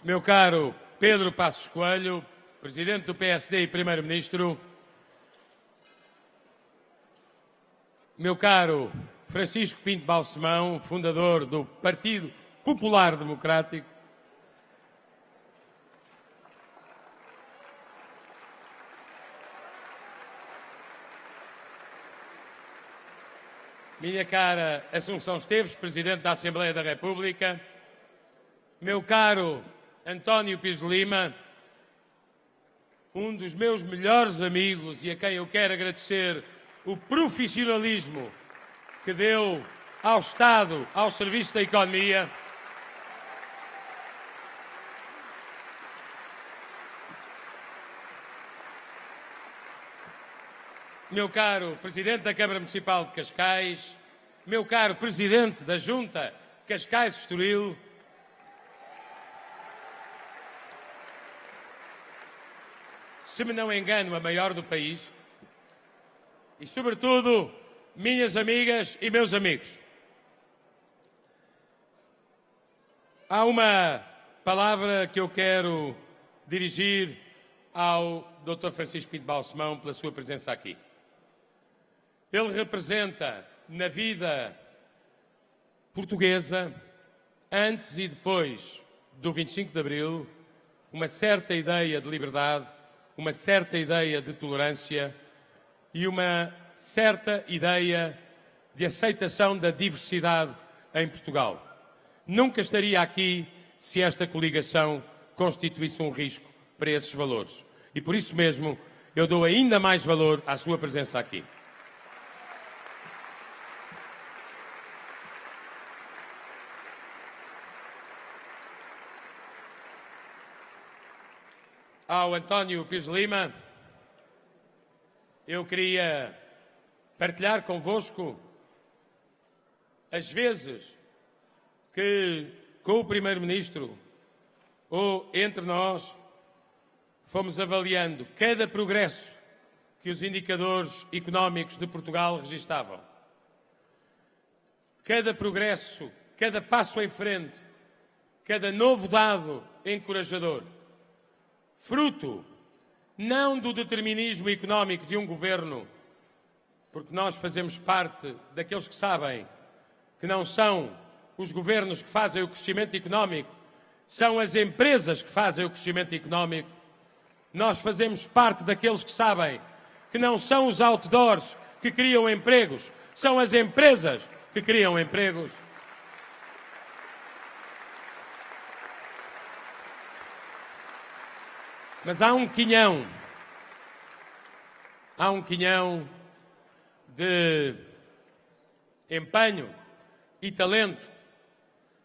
meu caro Pedro Passos Coelho, Presidente do PSD e Primeiro-Ministro, meu caro Francisco Pinto Balsemão, fundador do Partido Popular Democrático, minha cara Assunção Esteves, Presidente da Assembleia da República, meu caro António Pires de Lima, um dos meus melhores amigos e a quem eu quero agradecer o profissionalismo que deu ao Estado, ao serviço da economia. Meu caro Presidente da Câmara Municipal de Cascais, meu caro Presidente da Junta Cascais-Estoril, se me não engano, a maior do país, e, sobretudo, minhas amigas e meus amigos. Há uma palavra que eu quero dirigir ao Dr. Francisco Pinto Balsemão pela sua presença aqui. Ele representa, na vida portuguesa, antes e depois do 25 de Abril, uma certa ideia de liberdade, uma certa ideia de tolerância e uma certa ideia de aceitação da diversidade em Portugal. Nunca estaria aqui se esta coligação constituísse um risco para esses valores. E por isso mesmo eu dou ainda mais valor à sua presença aqui. Ao António Pires de Lima, eu queria partilhar convosco as vezes que, com o Primeiro-Ministro ou entre nós, fomos avaliando cada progresso que os indicadores económicos de Portugal registavam. Cada progresso, cada passo em frente, cada novo dado encorajador. Fruto não do determinismo económico de um governo, porque nós fazemos parte daqueles que sabem que não são os governos que fazem o crescimento económico, são as empresas que fazem o crescimento económico. Nós fazemos parte daqueles que sabem que não são os outdoors que criam empregos, são as empresas que criam empregos. Mas há um quinhão de empenho e talento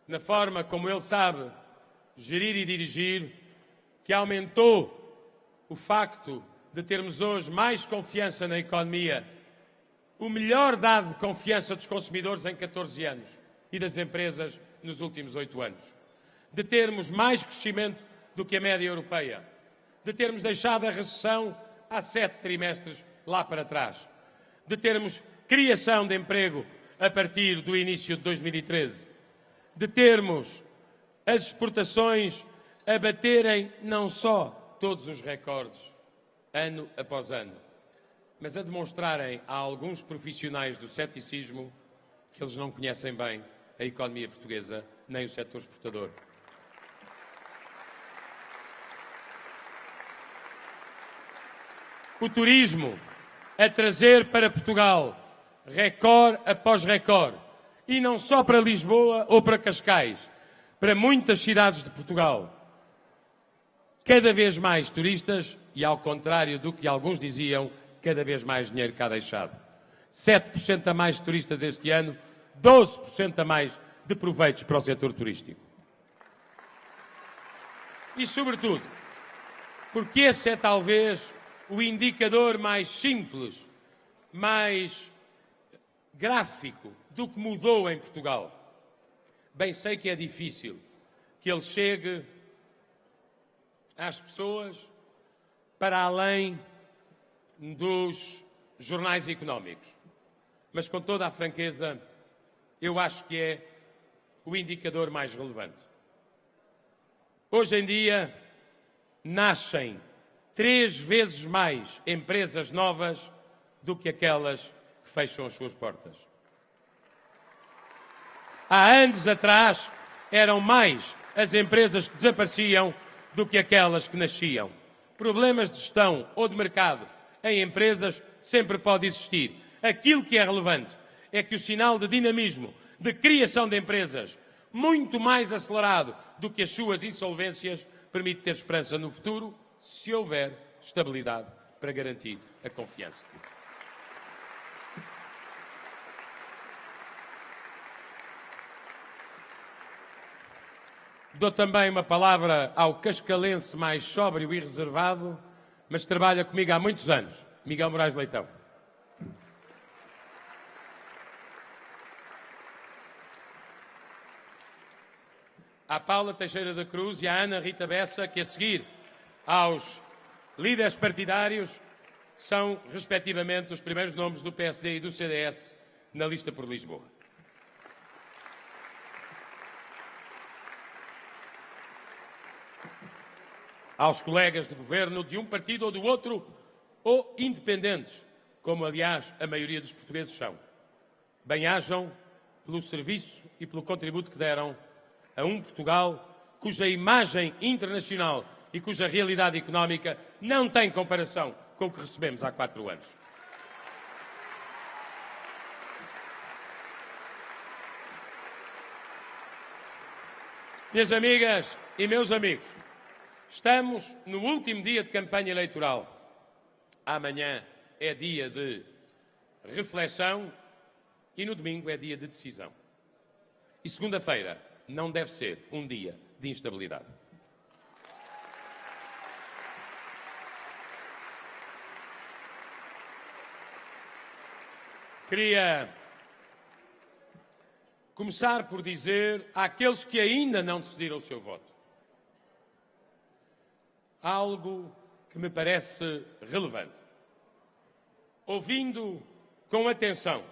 na forma como ele sabe gerir e dirigir, que aumentou o facto de termos hoje mais confiança na economia, o melhor dado de confiança dos consumidores em 14 anos e das empresas nos últimos 8 anos, de termos mais crescimento do que a média europeia, de termos deixado a recessão há 7 trimestres lá para trás, de termos criação de emprego a partir do início de 2013, de termos as exportações a baterem não só todos os recordes, ano após ano, mas a demonstrarem a alguns profissionais do ceticismo que eles não conhecem bem a economia portuguesa nem o setor exportador. O turismo a trazer para Portugal recorde após recorde, e não só para Lisboa ou para Cascais, para muitas cidades de Portugal. Cada vez mais turistas e, ao contrário do que alguns diziam, cada vez mais dinheiro cá deixado. 7% a mais de turistas este ano, 12% a mais de proveitos para o setor turístico. E, sobretudo, porque esse é talvez o indicador mais simples, mais gráfico do que mudou em Portugal. Bem sei que é difícil que ele chegue às pessoas para além dos jornais económicos. Mas, com toda a franqueza, eu acho que é o indicador mais relevante. Hoje em dia, nascem 3 vezes mais empresas novas do que aquelas que fecham as suas portas. Há anos atrás, eram mais as empresas que desapareciam do que aquelas que nasciam. Problemas de gestão ou de mercado em empresas sempre pode existir. Aquilo que é relevante é que o sinal de dinamismo, de criação de empresas, muito mais acelerado do que as suas insolvências, permite ter esperança no futuro, se houver estabilidade para garantir a confiança. Dou também uma palavra ao cascalense mais sóbrio e reservado, mas que trabalha comigo há muitos anos, Miguel Moraes Leitão. À Paula Teixeira da Cruz e à Ana Rita Bessa, que a seguir aos líderes partidários são, respectivamente, os primeiros nomes do PSD e do CDS na lista por Lisboa. Aos colegas de governo de um partido ou do outro, ou independentes, como, aliás, a maioria dos portugueses são. Bem-ajam pelo serviço e pelo contributo que deram a um Portugal cuja imagem internacional e cuja realidade económica não tem comparação com o que recebemos há 4 anos. Minhas amigas e meus amigos, estamos no último dia de campanha eleitoral. Amanhã é dia de reflexão e no domingo é dia de decisão. E segunda-feira não deve ser um dia de instabilidade. Queria começar por dizer àqueles que ainda não decidiram o seu voto algo que me parece relevante. Ouvindo com atenção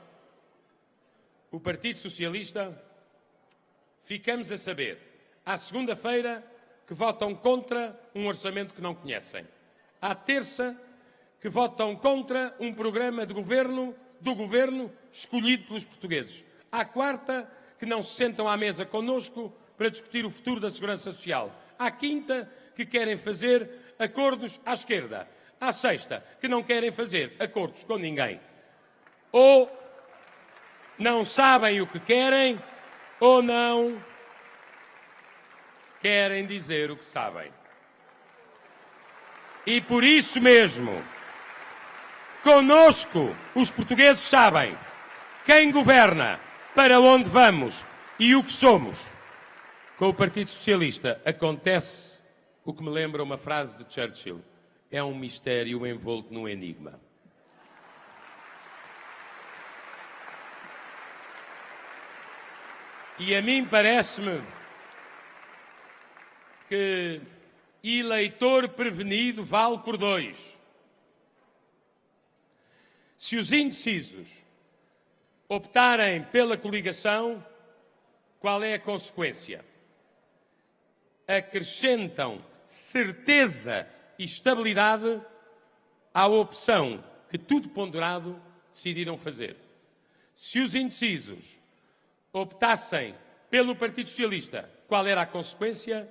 o Partido Socialista, ficamos a saber, à segunda-feira, que votam contra um orçamento que não conhecem. À terça, que votam contra um programa de governo do governo escolhido pelos portugueses. À quarta, que não se sentam à mesa connosco para discutir o futuro da segurança social. À quinta, que querem fazer acordos à esquerda. À sexta, que não querem fazer acordos com ninguém. Ou não sabem o que querem, ou não querem dizer o que sabem. E por isso mesmo, conosco, os portugueses sabem quem governa, para onde vamos e o que somos. Com o Partido Socialista acontece o que me lembra uma frase de Churchill: é um mistério envolto num enigma. E a mim parece-me que eleitor prevenido vale por 2. Se os indecisos optarem pela coligação, qual é a consequência? Acrescentam certeza e estabilidade à opção que, tudo ponderado, decidiram fazer. Se os indecisos optassem pelo Partido Socialista, qual era a consequência?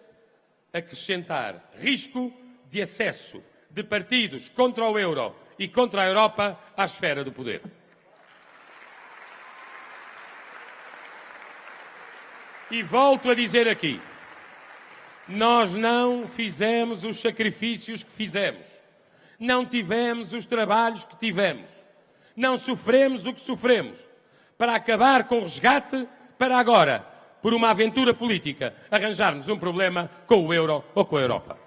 Acrescentar risco de acesso de partidos contra o euro e contra a Europa à esfera do poder. E volto a dizer aqui, nós não fizemos os sacrifícios que fizemos, não tivemos os trabalhos que tivemos, não sofremos o que sofremos, para acabar com o resgate, para agora, por uma aventura política, arranjarmos um problema com o euro ou com a Europa.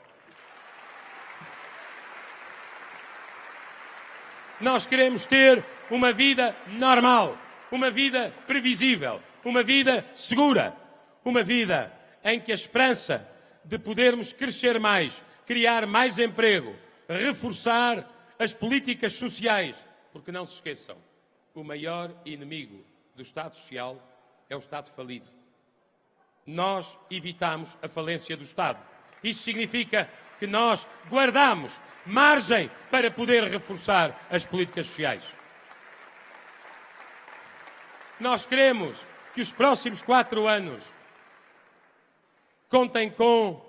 Nós queremos ter uma vida normal, uma vida previsível, uma vida segura, uma vida em que a esperança de podermos crescer mais, criar mais emprego, reforçar as políticas sociais, porque não se esqueçam, o maior inimigo do Estado Social é o Estado falido. Nós evitamos a falência do Estado Isso significa que nós guardamos margem para poder reforçar as políticas sociais. Nós queremos que os próximos 4 anos contem com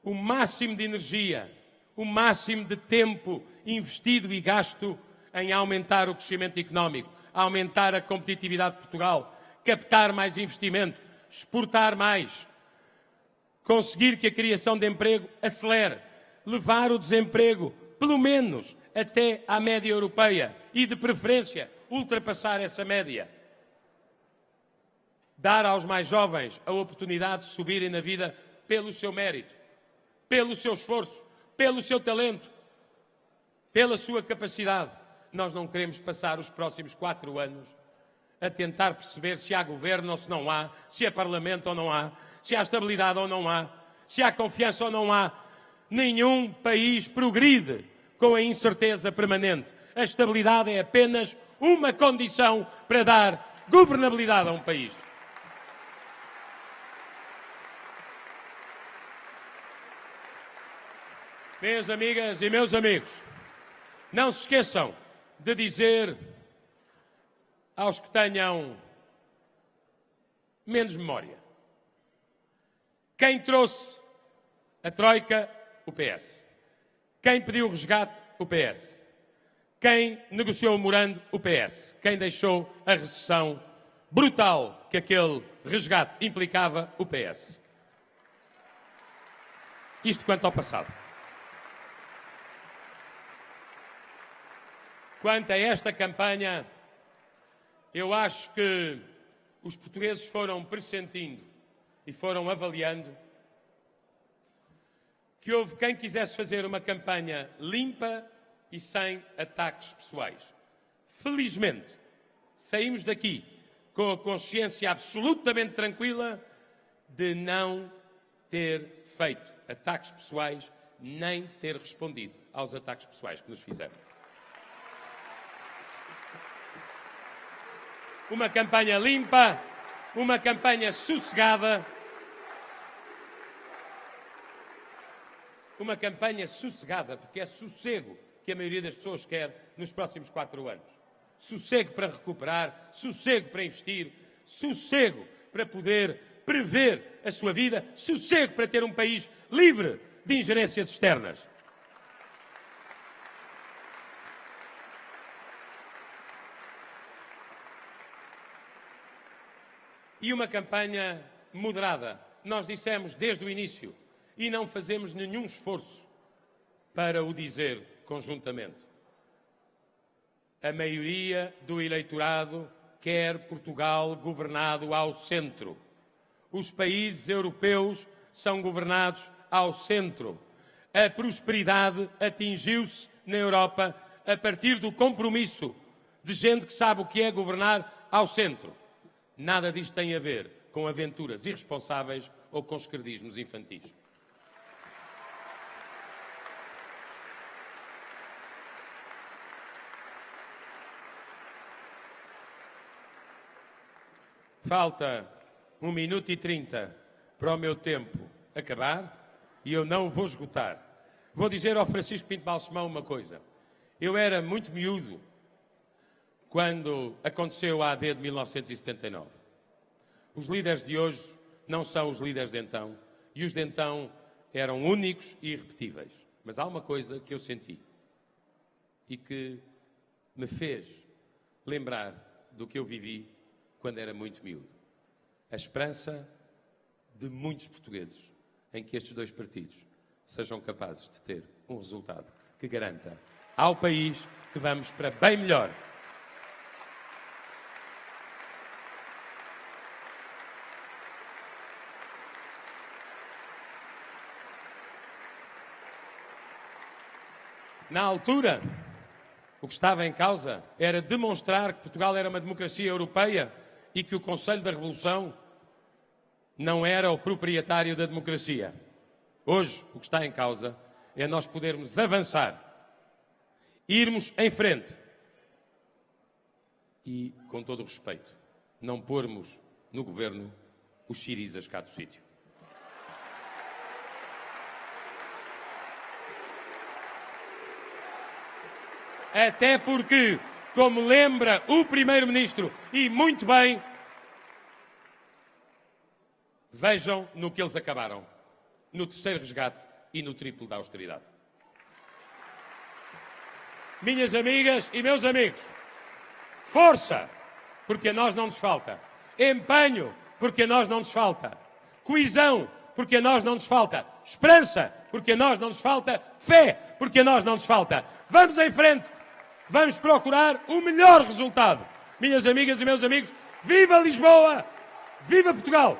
o máximo de energia, o máximo de tempo investido e gasto em aumentar o crescimento económico, aumentar a competitividade de Portugal, captar mais investimento, exportar mais, conseguir que a criação de emprego acelere, levar o desemprego, pelo menos, até à média europeia e, de preferência, ultrapassar essa média. Dar aos mais jovens a oportunidade de subirem na vida pelo seu mérito, pelo seu esforço, pelo seu talento, pela sua capacidade. Nós não queremos passar os próximos 4 anos a tentar perceber se há governo ou se não há, se há parlamento ou não há, se há estabilidade ou não há, se há confiança ou não há. Nenhum país progride com a incerteza permanente. A estabilidade é apenas uma condição para dar governabilidade a um país. Minhas amigas e meus amigos, não se esqueçam de dizer aos que tenham menos memória: quem trouxe a Troika? O PS. Quem pediu o resgate? O PS. Quem negociou o memorando? O PS. Quem deixou a recessão brutal que aquele resgate implicava? O PS. Isto quanto ao passado. Quanto a esta campanha, eu acho que os portugueses foram pressentindo e foram avaliando que houve quem quisesse fazer uma campanha limpa e sem ataques pessoais. Felizmente, saímos daqui com a consciência absolutamente tranquila de não ter feito ataques pessoais, nem ter respondido aos ataques pessoais que nos fizeram. Uma campanha limpa, uma campanha sossegada, porque é sossego que a maioria das pessoas quer nos próximos 4 anos. Sossego para recuperar, sossego para investir, sossego para poder prever a sua vida, sossego para ter um país livre de ingerências externas. E uma campanha moderada. Nós dissemos desde o início e não fazemos nenhum esforço para o dizer conjuntamente. A maioria do eleitorado quer Portugal governado ao centro. Os países europeus são governados ao centro. A prosperidade atingiu-se na Europa a partir do compromisso de gente que sabe o que é governar ao centro. Nada disto tem a ver com aventuras irresponsáveis ou com esquerdismos infantis. Falta 1 minuto e 30 para o meu tempo acabar e eu não o vou esgotar. Vou dizer ao Francisco Pinto Balsemão uma coisa. Eu era muito miúdo quando aconteceu a AD de 1979. Os líderes de hoje não são os líderes de então, e os de então eram únicos e irrepetíveis. Mas há uma coisa que eu senti e que me fez lembrar do que eu vivi quando era muito miúdo. A esperança de muitos portugueses em que estes 2 partidos sejam capazes de ter um resultado que garanta ao país que vamos para bem melhor. Na altura, o que estava em causa era demonstrar que Portugal era uma democracia europeia e que o Conselho da Revolução não era o proprietário da democracia. Hoje, o que está em causa é nós podermos avançar, irmos em frente e, com todo o respeito, não pormos no governo os xirizas cá do sítio. Até porque, como lembra o Primeiro-Ministro, e muito bem, vejam no que eles acabaram. No terceiro resgate e no triplo da austeridade. Minhas amigas e meus amigos, força, porque a nós não nos falta. Empenho, porque a nós não nos falta. Coesão, porque a nós não nos falta. Esperança, porque a nós não nos falta. Fé, porque a nós não nos falta. Vamos em frente, vamos procurar o melhor resultado. Minhas amigas e meus amigos, viva Lisboa, viva Portugal!